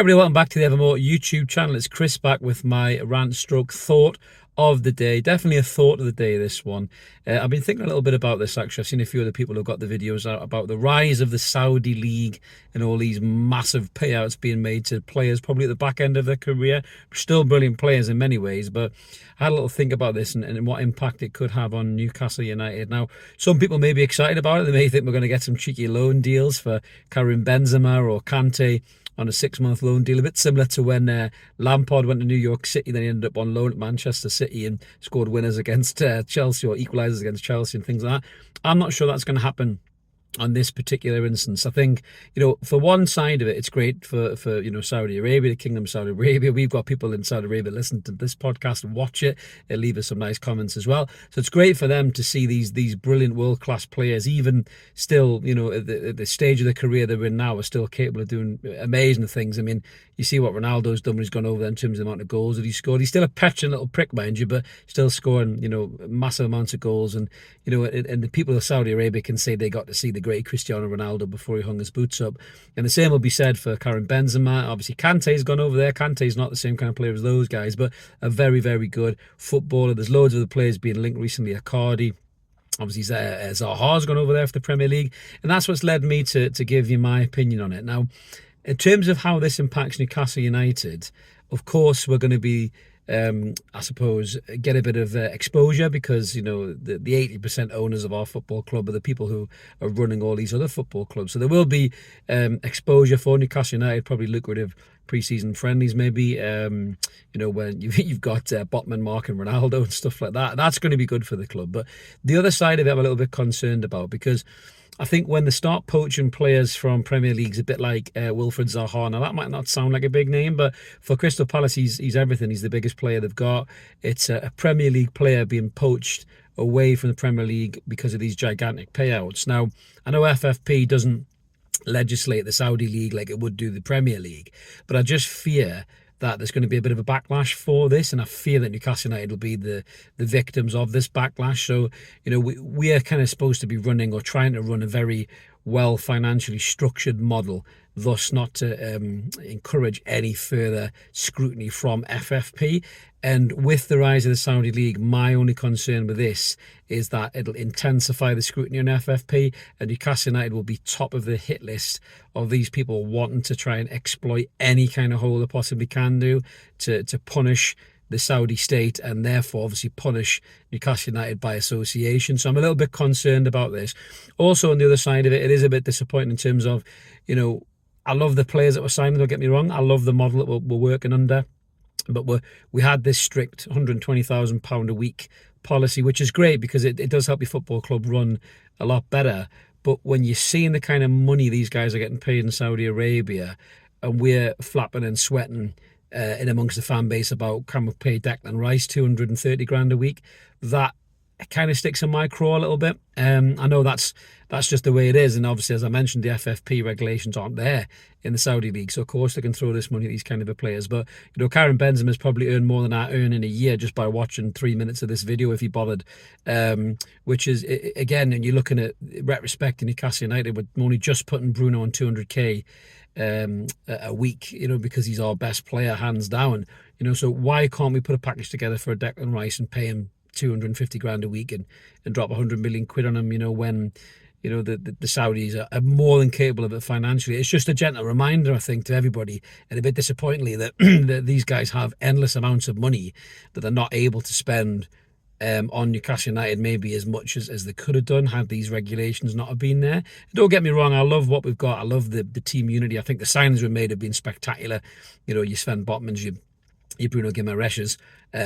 Everybody, welcome back to the Evermore YouTube channel. It's Chris back with my rant stroke thought of the day. Definitely a thought of the day, this one. I've been thinking a little bit about this, actually. I've seen a few other people who've got the videos out about the rise of the Saudi League and all these massive payouts being made to players probably at the back end of their career. Still brilliant players in many ways, but I had a little think about this and what impact it could have on Newcastle United. Now, some people may be excited about it. They may think we're going to get some cheeky loan deals for Karim Benzema or Kante on a 6-month loan deal, a bit similar to when Lampard went to New York City. Then he ended up on loan at Manchester City and scored winners against Chelsea, or equalisers against Chelsea and things like that. I'm not sure that's going to happen on this particular instance. I think, for one side of it, it's great for Saudi Arabia, the Kingdom of Saudi Arabia. We've got people in Saudi Arabia listen to this podcast and watch it and leave us some nice comments as well. So it's great for them to see these brilliant world-class players, even still, at the stage of their career they're in now, are still capable of doing amazing things. I mean, you see what Ronaldo's done when he's gone over there in terms of the amount of goals that he scored. He's still a petulant little prick, mind you, but still scoring, massive amounts of goals. And, and the people of Saudi Arabia can say they got to see the great Cristiano Ronaldo before he hung his boots up. And the same will be said for Karim Benzema. Obviously, Kante's gone over there. Kante's not the same kind of player as those guys, but a very, very good footballer. There's loads of the players being linked recently. Cardi. Obviously, Zaha's gone over there for the Premier League. And that's what's led me to give you my opinion on it. Now, in terms of how this impacts Newcastle United, of course, we're going to be, I suppose, get a bit of exposure because, the 80% owners of our football club are the people who are running all these other football clubs. So there will be exposure for Newcastle United, probably lucrative pre-season friendlies maybe, when you've got Botman, Mark and Ronaldo and stuff like that. That's going to be good for the club. But the other side of it I'm a little bit concerned about, because I think when they start poaching players from Premier Leagues, a bit like Wilfred Zaha, now that might not sound like a big name, but for Crystal Palace, he's everything. He's the biggest player they've got. It's a Premier League player being poached away from the Premier League because of these gigantic payouts. Now, I know FFP doesn't legislate the Saudi League like it would do the Premier League, but I just fear that there's going to be a bit of a backlash for this, and I fear that Newcastle United will be the victims of this backlash. So, we are kind of supposed to be running or trying to run a very well financially structured model, thus not to encourage any further scrutiny from FFP. And with the rise of the Saudi League, my only concern with this is that it'll intensify the scrutiny on FFP, and Newcastle United will be top of the hit list of these people wanting to try and exploit any kind of hole they possibly can do to punish the Saudi state, and therefore obviously punish Newcastle United by association. So I'm a little bit concerned about this. Also, on the other side of it, it is a bit disappointing in terms of, I love the players that were signing, don't get me wrong. I love the model that we're working under. But we had this strict £120,000 a week policy, which is great because it does help your football club run a lot better. But when you're seeing the kind of money these guys are getting paid in Saudi Arabia, and we're flapping and sweating in amongst the fan base about, can we pay Declan Rice 230 grand a week, that kind of sticks in my craw a little bit. I know that's just the way it is, and obviously, as I mentioned, the FFP regulations aren't there in the Saudi League, so of course they can throw this money at these kind of players. But Karim Benzema has probably earned more than I earn in a year just by watching 3 minutes of this video, if he bothered. Which is, again, and you're looking at retrospect in Newcastle United, with only just putting Bruno on 200k a week, because he's our best player hands down. So why can't we put a package together for a Declan Rice and pay him 250 grand a week and drop 100 million quid on him, when the Saudis are more than capable of it financially. It's just a gentle reminder, I think, to everybody, and a bit disappointingly, that, that these guys have endless amounts of money that they're not able to spend on Newcastle United, maybe as much as they could have done had these regulations not have been there. Don't get me wrong, I love what we've got. I love the team unity. I think the signings we made have been spectacular. Your Sven Botmans, your Bruno Guimaraes,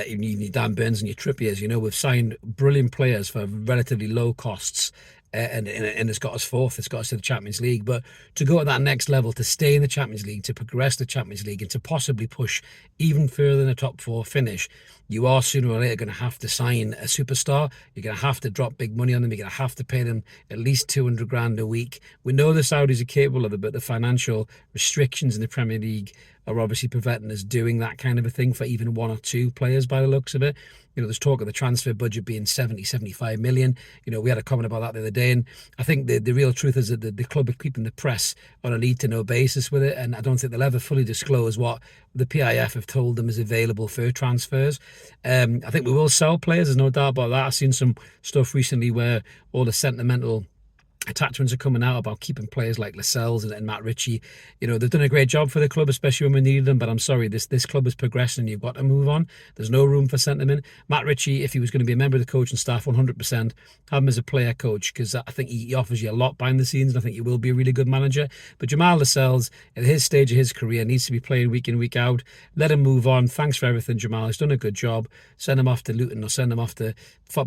even your Dan Burns and your Trippiers. We've signed brilliant players for relatively low costs, and it's got us fourth. It's got us to the Champions League. But to go at that next level, to stay in the Champions League, to progress the Champions League, and to possibly push even further in the top four finish, you are sooner or later going to have to sign a superstar. You're going to have to drop big money on them. You're going to have to pay them at least 200 grand a week. We know the Saudis are capable of it, but the financial restrictions in the Premier League are obviously preventing us doing that kind of a thing for even one or two players by the looks of it. There's talk of the transfer budget being 70, 75 million. We had a comment about that the other day, and I think the real truth is that the club are keeping the press on a need to know basis with it, and I don't think they'll ever fully disclose what the PIF have told them is available for transfers. I think we will sell players, there's no doubt about that. I've seen some stuff recently where all the sentimental attachments are coming out about keeping players like Lascelles and Matt Ritchie. They've done a great job for the club, especially when we needed them. But I'm sorry, this club is progressing and you've got to move on. There's no room for sentiment. Matt Ritchie, if he was going to be a member of the coaching staff, 100%, have him as a player coach, because I think he offers you a lot behind the scenes, and I think he will be a really good manager. But Jamal Lascelles, at his stage of his career, needs to be playing week in, week out. Let him move on. Thanks for everything, Jamal. He's done a good job. Send him off to Luton or send him off to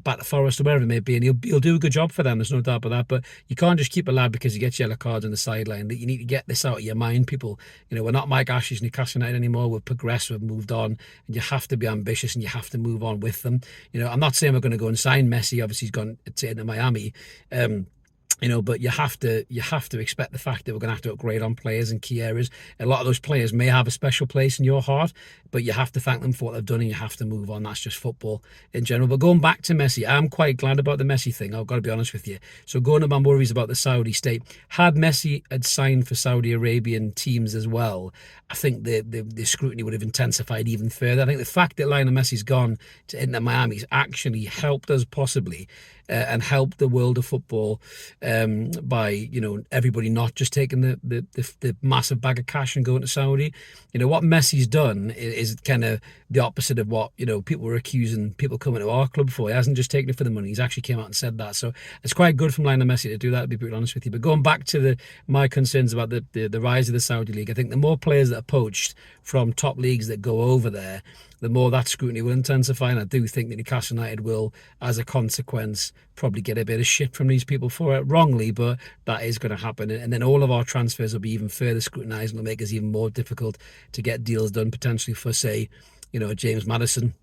back to Forest or wherever it may be, and he'll do a good job for them. There's no doubt about that. But you can't just keep a lad because he gets yellow cards on the sideline. That you need to get this out of your mind, people. We're not Mike Ashley's Newcastle United anymore. We've progressed, we've moved on, and you have to be ambitious and you have to move on with them. I'm not saying we're going to go and sign Messi. Obviously, he's gone to Miami. But you have to expect the fact that we're going to have to upgrade on players in key areas. A lot of those players may have a special place in your heart, but you have to thank them for what they've done, and you have to move on. That's just football in general. But going back to Messi, I'm quite glad about the Messi thing. I've got to be honest with you. So going to my worries about the Saudi state, had Messi had signed for Saudi Arabian teams as well, I think the scrutiny would have intensified even further. I think the fact that Lionel Messi's gone to Inter Miami's actually helped us possibly, and helped the world of football by everybody not just taking the massive bag of cash and going to Saudi. What Messi's done is kind of the opposite of what people were accusing people coming to our club for. He hasn't just taken it for the money. He's actually came out and said that. So it's quite good from Lionel Messi to do that, to be brutally honest with you. But going back to my concerns about the rise of the Saudi league, I think the more players that are poached from top leagues that go over there, the more that scrutiny will intensify. And I do think that Newcastle United will, as a consequence, probably get a bit of shit from these people for it, wrongly, but that is going to happen. And then all of our transfers will be even further scrutinised, and will make us even more difficult to get deals done, potentially for, say, James Maddison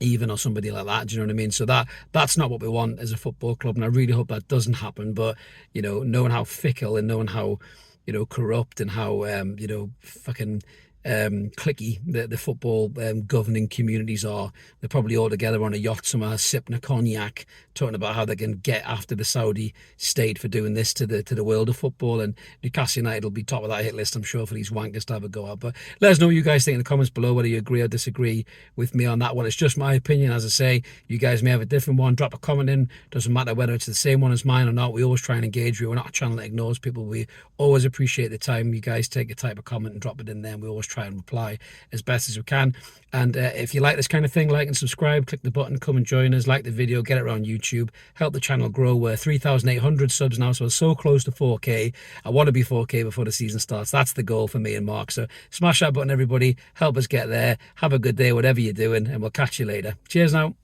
even, or somebody like that. Do you know what I mean? So that's not what we want as a football club, and I really hope that doesn't happen. But knowing how fickle and knowing how corrupt and how fucking clicky the football governing communities are, they're probably all together on a yacht somewhere sipping a cognac, talking about how they can get after the Saudi state for doing this to the world of football. And Newcastle United will be top of that hit list, I'm sure, for these wankers to have a go at. But let us know what you guys think in the comments below, whether you agree or disagree with me on that one. It's just my opinion. As I say, you guys may have a different one. Drop a comment in. Doesn't matter whether it's the same one as mine or not. We always try and engage you. We're not a channel that ignores people. We always appreciate the time you guys take a type of comment and drop it in there, and we always try and reply as best as we can. And if you like this kind of thing, like and subscribe, click the button, come and join us, like the video, get it around YouTube, help the channel grow. We're 3,800 subs now, so we're so close to 4K. I want to be 4K before the season starts. That's the goal for me and Mark. So smash that button, everybody. Help us get there. Have a good day, whatever you're doing, and we'll catch you later. Cheers now.